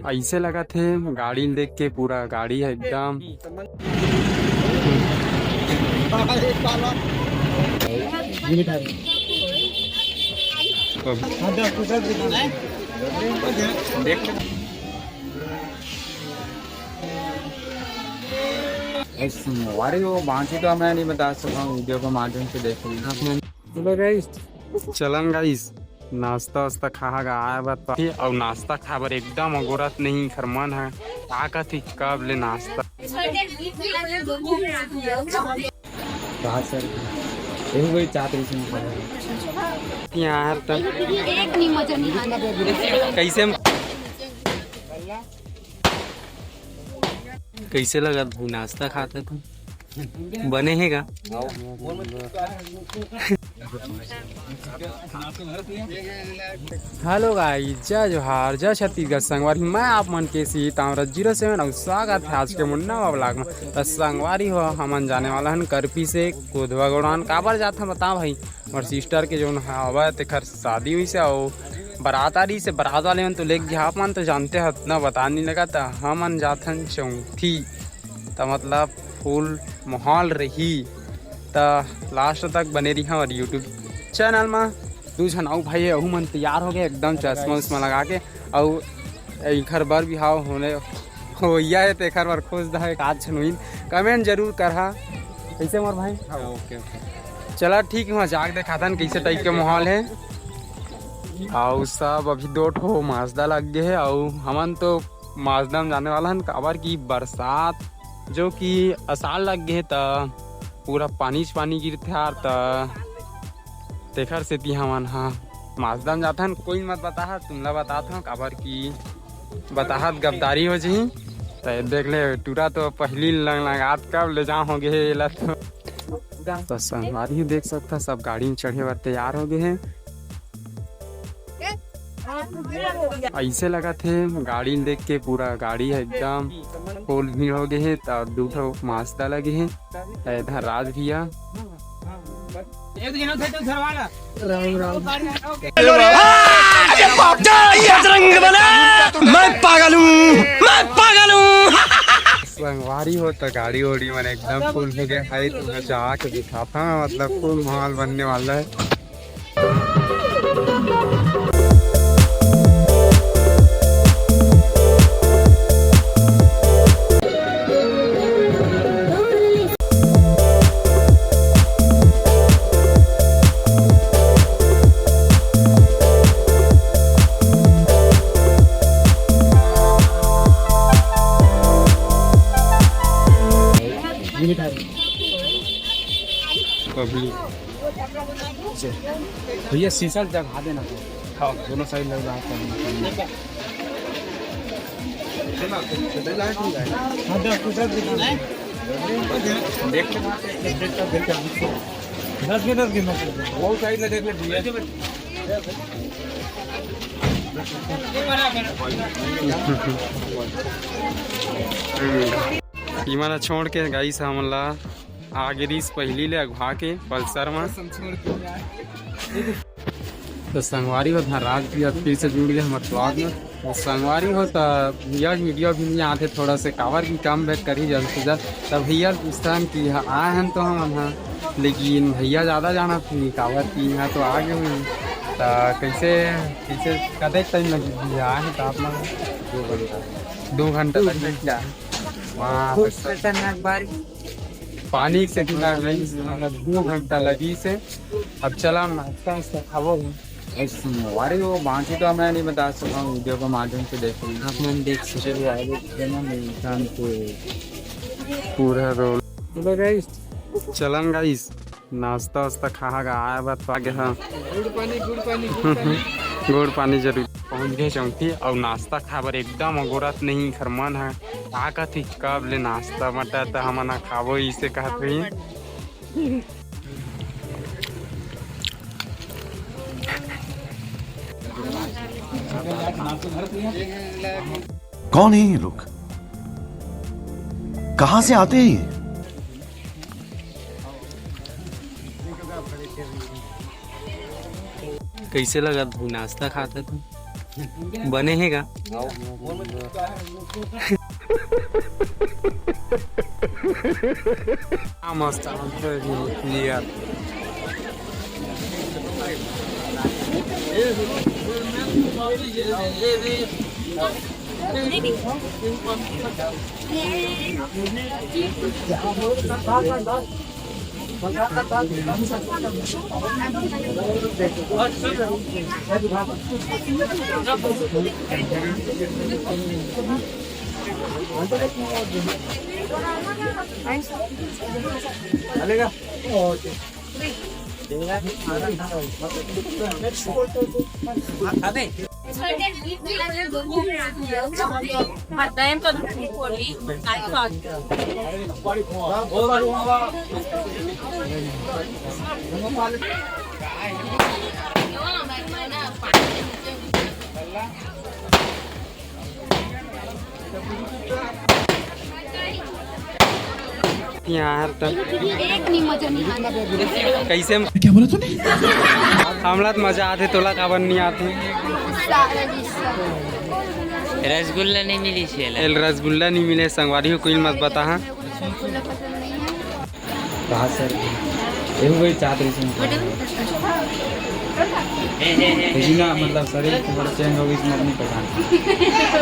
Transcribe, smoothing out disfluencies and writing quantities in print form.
ऐसे लगा थे गाड़ी देख के, पूरा गाड़ी है एकदम। अरे वो बाकी तो मैं नहीं बता सकता हूँ, वीडियो के माध्यम से देख चलन गाइस, नाश्ता वास्ता खा गा आया बात और नाश्ता खा बर एकदम अगोरत नहीं खरमन है। का थी कब ले नाश्ता कहाँ सर यही वही चाहते यहाँ कैसे कैसे लगा भाई नाश्ता खाते थे बने है का? हेलो गाइस, जय जोहार, जय छत्तीसगढ़ संगवारी। मैं आप मन के सी तामरत 07 और स्वागत है आज के मुन्ना ब्लॉग में। तो संगवारी हो हमन जाने वाला हन करपी से कोधवा गौड़ान। काबर जाता बता भाई, और सिस्टर के जो हवा तेखर शादी हुई से और बारात आ रही से, बारात वाले मन तो लेके गया। आप मन तो जानते हो इतना बता नहीं लगा। तो हमन जाथन चौथी, तो मतलब फुल माहौल रही। तो लास्ट तक बने रही और यूट्यूब चैनल में दू झन अऊ भाई अहू मन तैयार हो गए एकदम चश्मा उश्मा लगा के। और एखर बर भी हाव होने होइया है, तो एखर बर खोज दा एक आध झन हुई कमेंट जरूर करहा। कैसे मोर भाई? ओके ओके, चला ठीक है। वहाँ जाके दिखाथन कैसे टाइप के माहौल है। और सब अभी 2 ठो माजदा लग गए है। और हमन तो माजदा में जाने वाला हन काबर की बरसात जो कि असाल लग गए, तो पूरा पानी गिरते यार। तो तेखर से ती हमन हाँ माजदा में जाथन। कोई मत बता, तुमला बताता हूँ काबर की बताहत गद्दारी हो जी। तो देख ले टूरा तो पहली लगात कब ले जा होगे। तो संगवारी देख सकता सब गाड़ी में चढ़े बर तैयार हो गए हैं। ऐसे लगा थे गाड़ी देख के, पूरा गाड़ी है एकदम फुल भीड़ हो गए है। तो 2 ठो मास्ता लगे हैं। इधर राज भैया संगवारी हो तो गाड़ी ओड़ी मैंने एकदम फुल हो गया है। तुम्हें जाके दिखाता हूँ, मतलब फुल माहौल बनने वाला है। भैया शीशा जगा देना। हाँ दोनों साइड लग रहा है। वो साइड देख ले छोड़ के गाई से हमला आगे रीस पहली ले अगवा के पल्सर में। तो संगवारी हो राज भी फिर से जुड़ गए हमारे ब्लॉग में। तो संगवारी हो तो भैया वीडियो भी नहीं आते, थोड़ा से कावर की कम बैक करी जल्द से जल्द। तब भैया पूछता कि आए हैं तो हम हाँ, लेकिन भैया ज़्यादा जाना थी कावर की यहाँ तो आ गए हुए। तो कैसे कैसे कदे टाइम लगी भैया आए हैं? तो आप लोग 2 घंटा लग गया वहाँ पानी से 2 घंटा लगी से। अब चला नाश्ता खाओ। अरे वो बाकी तो मैं नहीं बता सकता हूँ, वीडियो के माध्यम से देख सकते पूरा रोल चलन गाइस, नाश्ता वास्ता खा गा आया बात आगे। हाँ गुड़ पानी जरूर पहुँच गए चौथी। और नाश्ता खा बर एकदम अगोरत नहीं खरमन है। का थी कब ले नाश्ता मटा तो हम ना खाबो इसे कहते ही। कौन है ये लोग? कहां से आते हैं ये? कैसे लगा नाश्ता खाते थे बने है का मस्त क्लियर यार तब एक नहीं मजा नहीं आना कैसे क्या बोला तूने? हमला तो मजा आते तोला काबर नहीं आते रसगुल्ला नहीं मिली शेला एल रसगुल्ला नहीं मिले संगवारी हो कोई मत बता हाँ रसगुल्ला पसंद नहीं है कहा सर ये वही चाहते हैं ना मतलब शरीर तुम्हारा चेंज हो गई इसमें नहीं पहचान